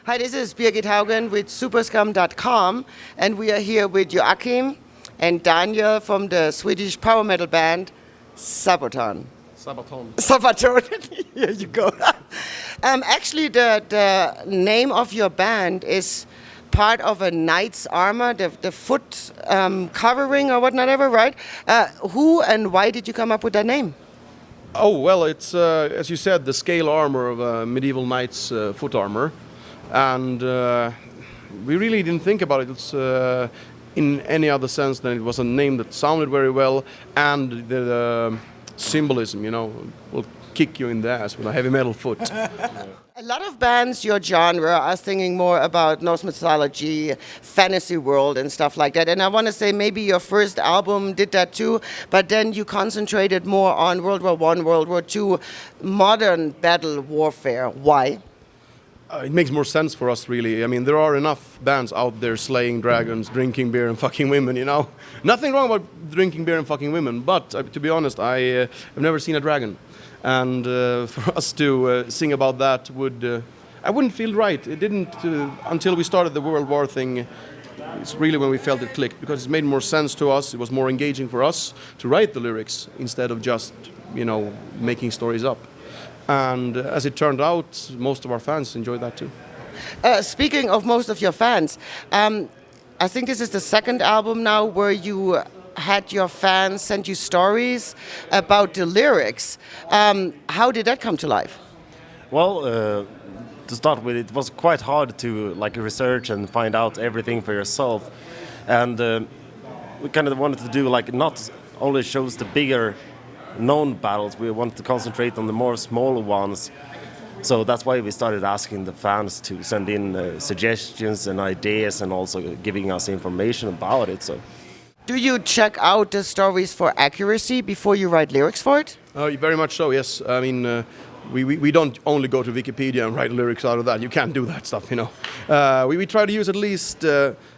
Hi, this is Birgit Haugen with Superscum.com, and we are here with Joachim and Daniel from the Swedish power metal band Sabaton. Sabaton. Here you go. Actually, the name of your band is part of a knight's armor, the foot covering or whatever, right? Who and why did you come up with that name? Oh, well, it's, as you said, the scale armor of a medieval knight's foot armor. And we really didn't think about it in any other sense than it was a name that sounded very well, and the symbolism, will kick you in the ass with a heavy metal foot. A lot of bands your genre are singing more about Norse mythology, fantasy world and stuff like that. And I want to say maybe your first album did that too, but then you concentrated more on World War I, World War II, modern battle warfare. Why? It makes more sense for us, really. I mean, there are enough bands out there slaying dragons, drinking beer and fucking women, Nothing wrong about drinking beer and fucking women, but to be honest, I've never seen a dragon. And for us to sing about that I wouldn't feel right. It didn't, until we started the World War thing, it's really when we felt it clicked, because it made more sense to us, it was more engaging for us to write the lyrics instead of just, making stories up. And as it turned out, most of our fans enjoyed that too. Speaking of most of your fans, I think this is the second album now where you had your fans send you stories about the lyrics. How did that come to life? Well, to start with, it was quite hard to research and find out everything for yourself. And we kind of wanted to do not only shows the bigger known battles, we wanted to concentrate on the more smaller ones. So that's why we started asking the fans to send in suggestions and ideas, and also giving us information about it. So, do you check out the stories for accuracy before you write lyrics for it? Very much so, yes. I mean, we don't only go to Wikipedia and write lyrics out of that. You can't do that stuff, We try to use at least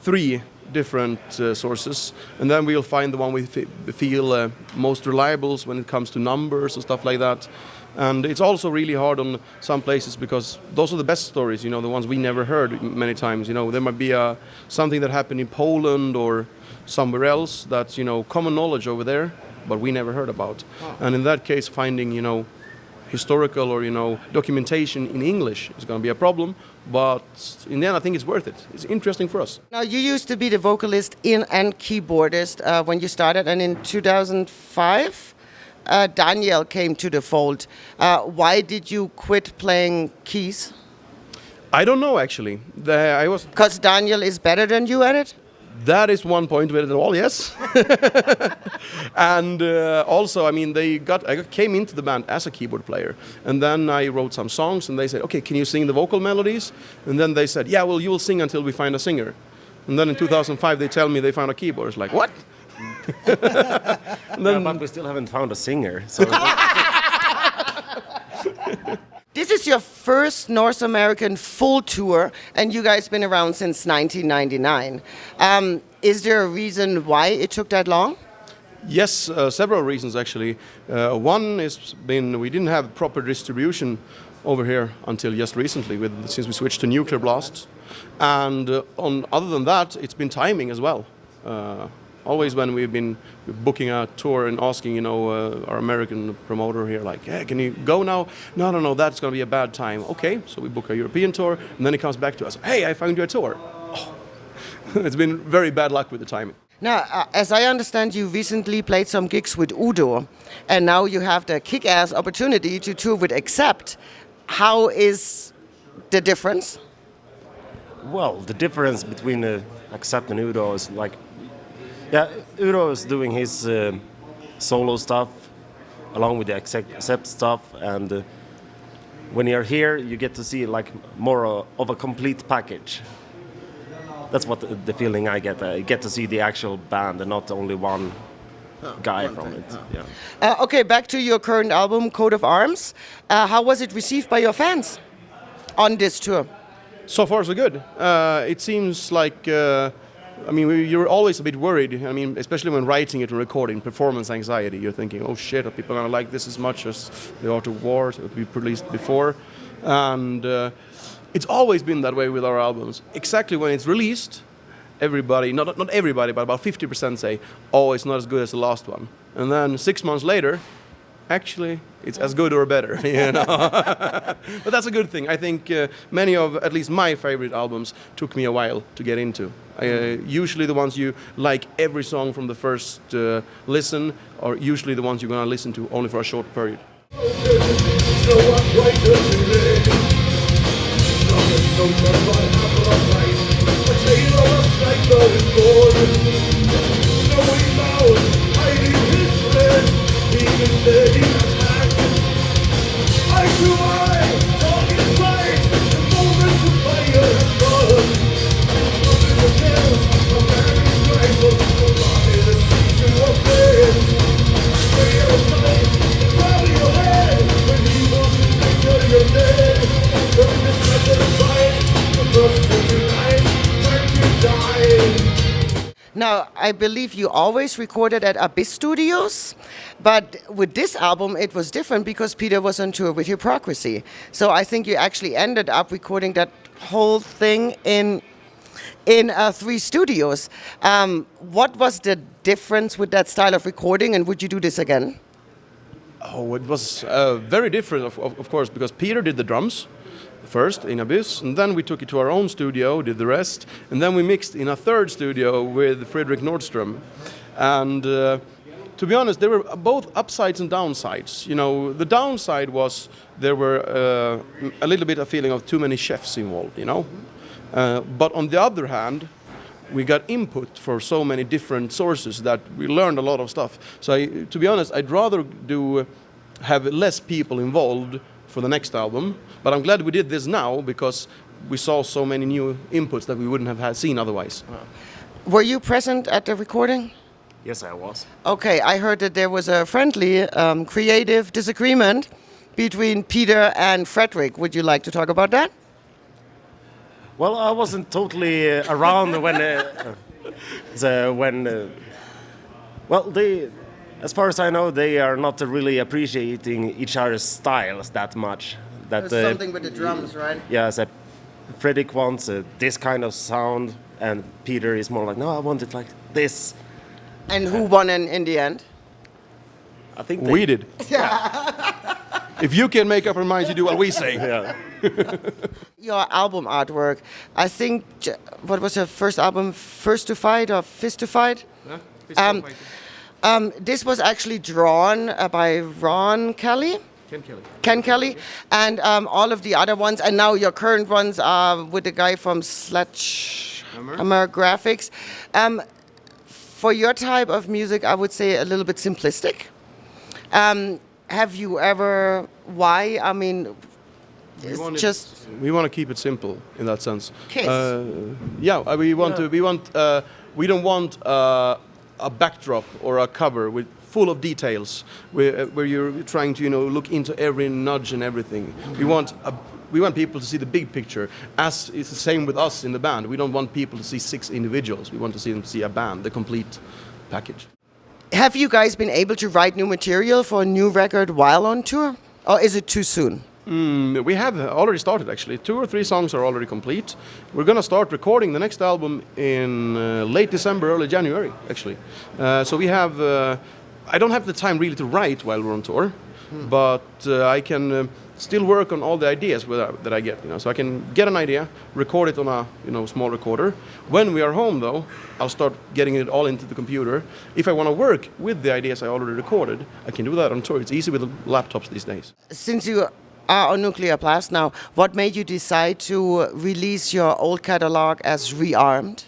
3 different sources, and then we'll find the one we feel most reliable when it comes to numbers and stuff like that. And it's also really hard on some places, because those are the best stories, the ones we never heard many times. There might be something that happened in Poland or somewhere else that's common knowledge over there, but we never heard about. And in that case, finding historical or documentation in English is going to be a problem, but in the end I think it's worth it. It's interesting for us. Now, you used to be the vocalist and keyboardist when you started, and in 2005 Daniel came to the fold. Why did you quit playing keys? I don't know, actually. Because Daniel is better than you at it? That is one point with it all, yes. And also, I mean, I came into the band as a keyboard player, and then I wrote some songs, and they said, okay, can you sing the vocal melodies? And then they said, yeah, well, you will sing until we find a singer. And then in 2005, they tell me they found a keyboard. It's like, what? But we still haven't found a singer. So. This is your first North American full tour, and you guys been around since 1999. Is there a reason why it took that long? Yes, several reasons actually. One is we didn't have proper distribution over here until just recently, since we switched to Nuclear Blast. And other than that, it's been timing as well. Always when we've been booking a tour and asking, our American promoter here, like, hey, can you go now? No, that's going to be a bad time. Okay, so we book a European tour, and then he comes back to us. Hey, I found you a tour. Oh. It's been very bad luck with the timing. Now, as I understand, you recently played some gigs with Udo, and now you have the kick-ass opportunity to tour with Accept. How is the difference? Well, the difference between Accept and Udo is like, yeah, Udo is doing his solo stuff along with the Accept stuff, and when you're here, you get to see like more of a complete package. That's what the feeling I get. I get to see the actual band and not only one guy from it. Yeah. Okay, back to your current album, Coat of Arms. How was it received by your fans on this tour? So far, so good. It seems like, I mean, you're always a bit worried. I mean, especially when writing it and recording, performance anxiety. You're thinking, oh shit, are people gonna like this as much as the Art of War that we released before? And it's always been that way with our albums. Exactly when it's released, everybody, not everybody, but about 50% say, oh, it's not as good as the last one. And then 6 months later, actually, it's as good or better, you know. But that's a good thing. I think many of, at least my favorite albums, took me a while to get into. Usually the ones you like every song from the first listen are usually the ones you're going to listen to only for a short period. Now, I believe you always recorded at Abyss Studios, but with this album it was different because Peter was on tour with Hypocrisy. So I think you actually ended up recording that whole thing in 3 studios. What was the difference with that style of recording, and would you do this again? Oh, it was very different, of course, because Peter did the drums first in Abyss, and then we took it to our own studio, did the rest, and then we mixed in a third studio with Fredrik Nordström. And to be honest, there were both upsides and downsides. You know, the downside was there were a little bit of feeling of too many chefs involved, you know. But on the other hand, we got input for so many different sources that we learned a lot of stuff. So to be honest, I'd rather have less people involved for the next album, but I'm glad we did this now because we saw so many new inputs that we wouldn't have seen otherwise. Were you present at the recording? Yes, I was. Okay, I heard that there was a friendly, creative disagreement between Peter and Fredrik. Would you like to talk about that? Well, I wasn't totally around when well, as far as I know, they are not really appreciating each other's styles that much. There's something with the drums, right? Yeah, so Fredrik wants this kind of sound, and Peter is more like, no, I want it like this. And who won in the end? I think we did. If you can make up your mind, you do what we say. Yeah. Your album artwork, I think, what was your first album, First to Fight or Fist to Fight? Yeah, Fist to Fight. This was actually drawn by Ron Kelly. Ken Kelly. And all of the other ones, and now your current ones are with the guy from Sledgehammer Graphics. For your type of music, I would say a little bit simplistic. Have you we want to keep it simple in that sense. Kiss. We don't want a backdrop or a cover full of details where you're trying to look into every nudge and everything. We want people to see the big picture. As it's the same with us in the band. We don't want people to see 6 individuals. We want to see them see a band, the complete package. Have you guys been able to write new material for a new record while on tour? Or is it too soon? We have already started, actually. 2 or 3 songs are already complete. We're going to start recording the next album in late December, early January, actually. So we have... I don't have the time really to write while we're on tour, but I can still work on all the ideas that I get. So I can get an idea, record it on a small recorder. When we are home, though, I'll start getting it all into the computer. If I want to work with the ideas I already recorded, I can do that on tour. It's easy with laptops these days. Since you are on Nuclear Blast now. What made you decide to release your old catalog as Rearmed?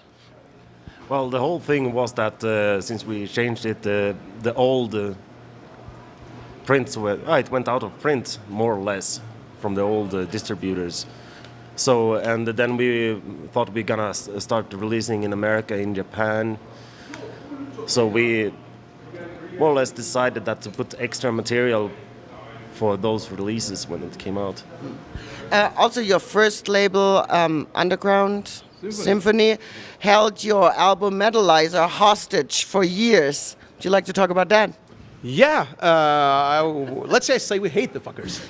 Well, the whole thing was that since we changed it, the old prints it went out of print more or less from the old distributors. So and then we thought we're gonna start releasing in America, in Japan. So we more or less decided that to put extra material for those releases when it came out. Also, your first label, Underground Symphony, held your album Metalizer hostage for years. Would you like to talk about that? Yeah, let's just say we hate the fuckers.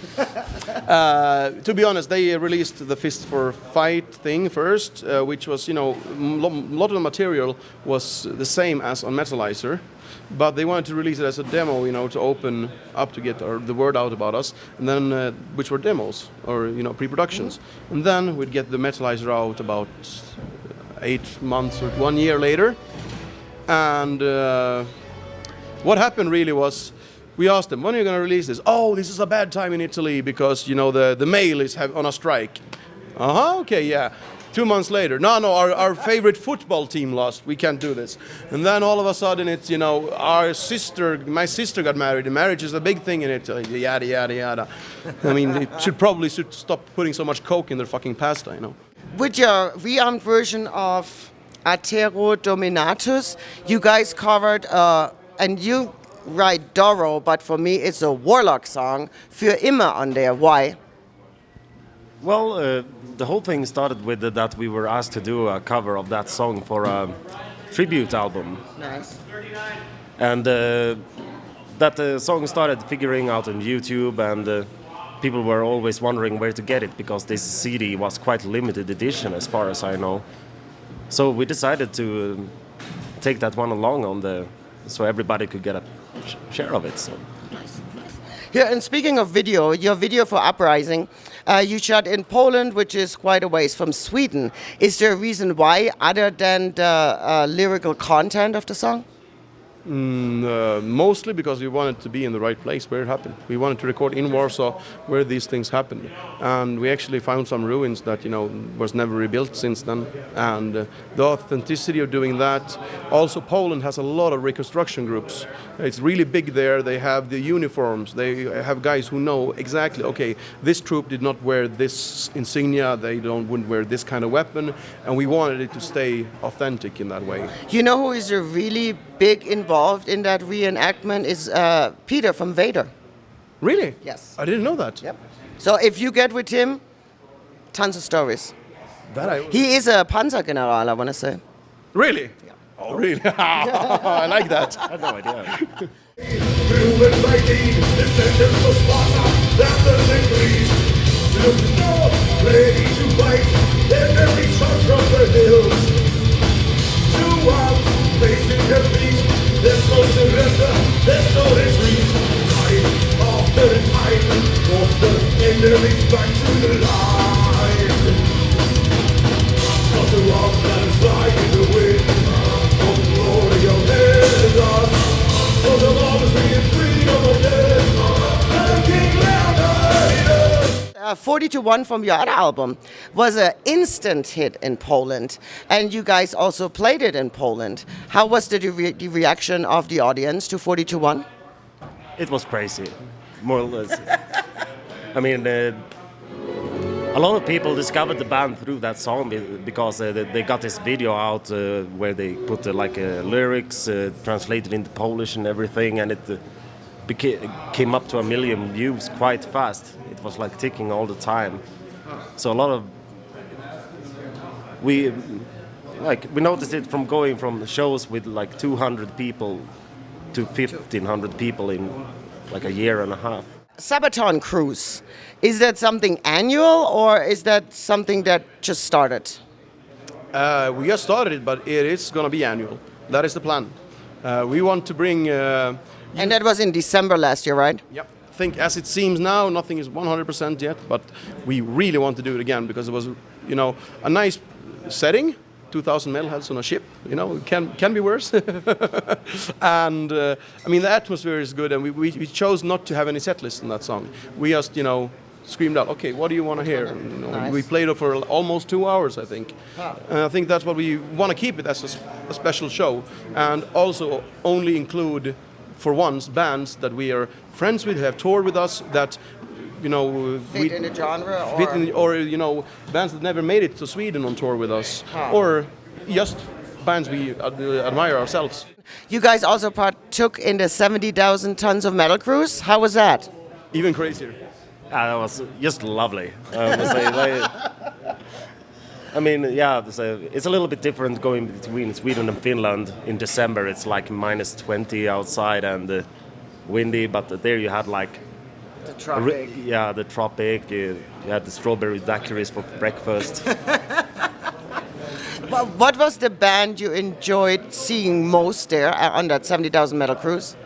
To be honest, they released the Fist for Fight thing first, which was, a lot of the material was the same as on Metalizer, but they wanted to release it as a demo, to open up to get the word out about us, and then which were demos or pre-productions, and then we'd get the Metalizer out about 8 months or 1 year later, and. What happened really was, we asked them, when are you going to release this? Oh, this is a bad time in Italy because, the mail is on a strike. Okay, yeah. 2 months later, no, our favorite football team lost. We can't do this. And then all of a sudden it's, my sister got married. The marriage is a big thing in Italy, yada, yada, yada. I mean, they should stop putting so much coke in their fucking pasta, With your rearmed version of Atero Dominatus, you guys covered... and you write Doro, but for me it's a Warlock song. Für immer on there. Why? Well, the whole thing started with that we were asked to do a cover of that song for a tribute album. Nice. And that song started figuring out on YouTube, and people were always wondering where to get it because this CD was quite limited edition as far as I know. So we decided to take that one along so everybody could get a share of it. So. Yeah, and speaking of video, your video for Uprising, you shot in Poland, which is quite a ways from Sweden. Is there a reason why, other than the lyrical content of the song? Mostly because we wanted to be in the right place where it happened. We wanted to record in Warsaw where these things happened. And we actually found some ruins that, was never rebuilt since then. And the authenticity of doing that. Also, Poland has a lot of reconstruction groups. It's really big there. They have the uniforms. They have guys who know exactly, okay, this troop did not wear this insignia. They wouldn't wear this kind of weapon. And we wanted it to stay authentic in that way. You know who is a really big involved in that reenactment is Peter from Vader. Really? Yes. I didn't know that. Yep. So if you get with him, tons of stories. He is a Panzergeneral, I want to say. Really? Yeah. Oh, really? I like that. I had no idea. Descendants of Sparta, that the Greece, to the north, ready to fight, in every shot from the hills. 2 arms, facing their feet, there's no surrender, there's no retreat. Time after time, force the enemies back to the line. But the rocks that is flying in the wind, for the glory of their lost, for the longest being freedom of death, and King Leonidas. 40-1 from your other album was an instant hit in Poland, and you guys also played it in Poland. How was the reaction of the audience to 40-1? It was crazy, more or less. I mean, a lot of people discovered the band through that song because they got this video out where they put lyrics translated into Polish and everything, and it came up to 1 million views quite fast. It was like ticking all the time. So a lot of we noticed it from going from shows with like 200 people to 1,500 people in like a year and a half. Sabaton cruise, is that something annual or is that something that just started? We just started it, but it is going to be annual. That is the plan. We want to bring... and that was in December last year, right? Yep. I think as it seems now, nothing is 100% yet, but we really want to do it again because it was, a nice setting. 2,000 metalheads on a ship, can be worse. And the atmosphere is good, and we chose not to have any set list in that song. We just, screamed out, "Okay, what do you want to hear?" And, Nice. we played it for almost 2 hours, I think. And I think that's what we want to keep it as a special show, and also only include, for once, bands that we are friends with, have toured with us, that Fit in the genre, or bands that never made it to Sweden on tour with us, or just bands we admire ourselves. You guys also partook in the 70,000 tons of metal cruise. How was that? Even crazier. That was just lovely. I mean, yeah, it's a little bit different going between Sweden and Finland. In December, it's like minus 20 outside and windy, but there you had like The tropic. the tropic. You had the strawberry daiquiris for breakfast. What was the band you enjoyed seeing most there on that 70,000 metal cruise?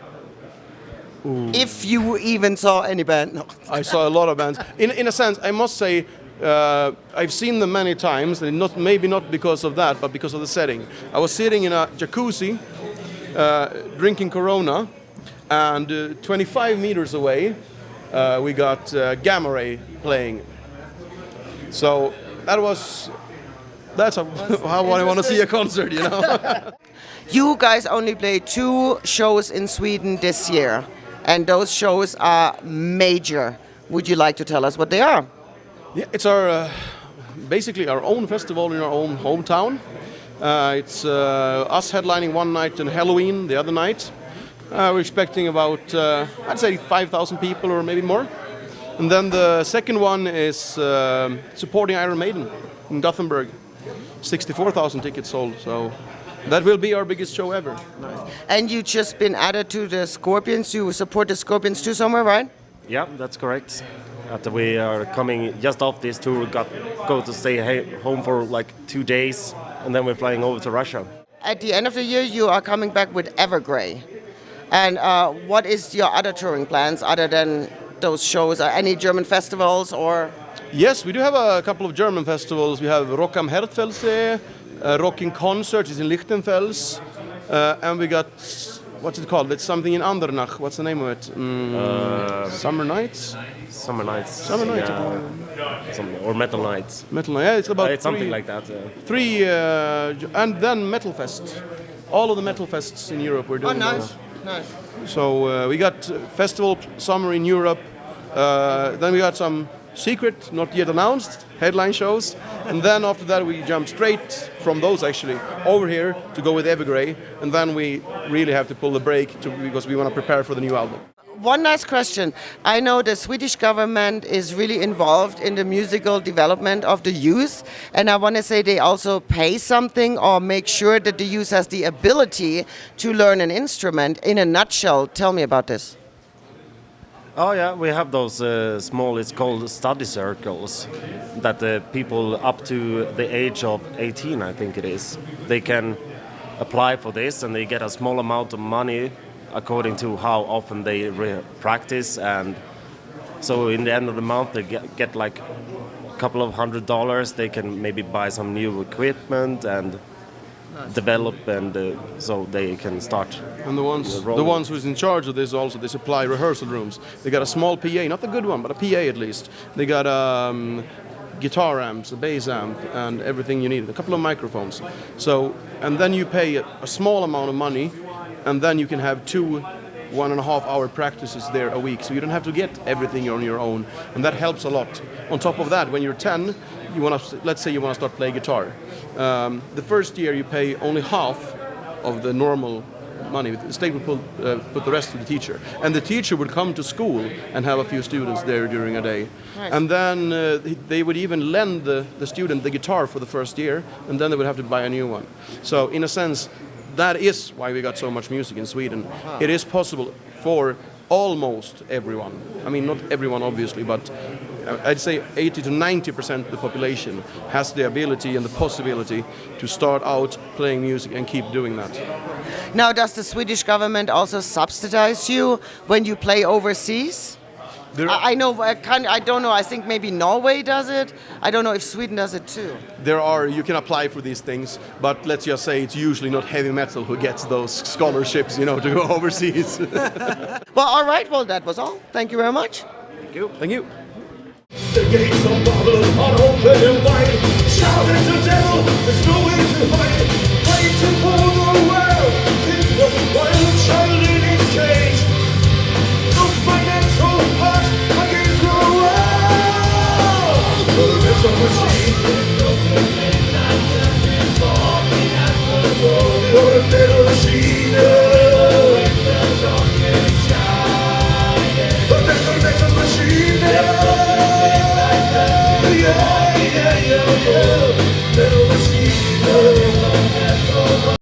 If you even saw any band. No. I saw a lot of bands. In a sense, I must say, I've seen them many times, and maybe not because of that, but because of the setting. I was sitting in a jacuzzi, drinking Corona, and 25 meters away, we got Gamma Ray playing. So that's how I want to see a concert, you know. You guys only played 2 shows in Sweden this year, and those shows are major. Would you like to tell us what they are? Yeah, it's our basically our own festival in our own hometown. It's us headlining one night and Halloween the other night. We're expecting about I'd say 5,000 people or maybe more. And then the second one is supporting Iron Maiden in Gothenburg. 64,000 tickets sold, so that will be our biggest show ever. And you just been added to the Scorpions. You support the Scorpions too somewhere, right? Yeah, that's correct. After we are coming just off this tour, go to stay home for like 2 days, and then we're flying over to Russia. At the end of the year, you are coming back with Evergrey. And what is your other touring plans other than those shows? Any German festivals or? Yes, we do have a couple of German festivals. We have Rock am Hertfelsee, Rocking Concert is in Lichtenfels, and we got, what's it called? It's something in Andernach. What's the name of it? Summer Nights? Summer Nights. Summer Nights. Yeah. Or Metal Nights. Metal Night. Yeah, it's about It's something like that. 3, and then Metal Fest. All of the Metal Fests in Europe we're doing. Oh, nice. Nice. So we got festival summer in Europe. Then we got some secret, not yet announced, headline shows. And then after that we jump straight from those actually over here to go with Evergrey. And then we really have to pull the brake because we want to prepare for the new album. One last question. I know the Swedish government is really involved in the musical development of the youth, and I want to say they also pay something or make sure that the youth has the ability to learn an instrument. In a nutshell, tell me about this. Oh yeah, we have those small, it's called study circles, that people up to the age of 18, I think it is, they can apply for this and they get a small amount of money according to how often they practice, and so in the end of the month they get like a couple of $100. They can maybe buy some new equipment and develop, and so they can start. And the ones who's in charge of this also, they supply rehearsal rooms. They got a small PA, not a good one, but a PA at least. They got guitar amps, a bass amp, and everything you need, a couple of microphones. So, and then you pay a small amount of money, and then you can have 2 1.5-hour practices there a week. So you don't have to get everything on your own, and that helps a lot. On top of that, when you're 10, let's say you want to start playing guitar. The first year you pay only half of the normal money. The state would put the rest to the teacher, and the teacher would come to school and have a few students there during a day. Nice. And then they would even lend the student the guitar for the first year, and then they would have to buy a new one. So in a sense, that is why we got so much music in Sweden. It is possible for almost everyone. I mean, not everyone obviously, but I'd say 80 to 90% of the population has the ability and the possibility to start out playing music and keep doing that. Now, does the Swedish government also subsidize you when you play overseas? I know, I don't know, I think maybe Norway does it. I don't know if Sweden does it too. You can apply for these things, but let's just say it's usually not heavy metal who gets those scholarships, to go overseas. Well, all right, well, that was all. Thank you very much. Thank you. Thank you. The gates of Babylon are open and wide. Shout at the devil, there's no way to hide. Waiting for the world, think of one child in its cage. Look my natural heart against the world. For the mental machine. For the metal machine. But there's no metal machine. Yeah. Metal machine.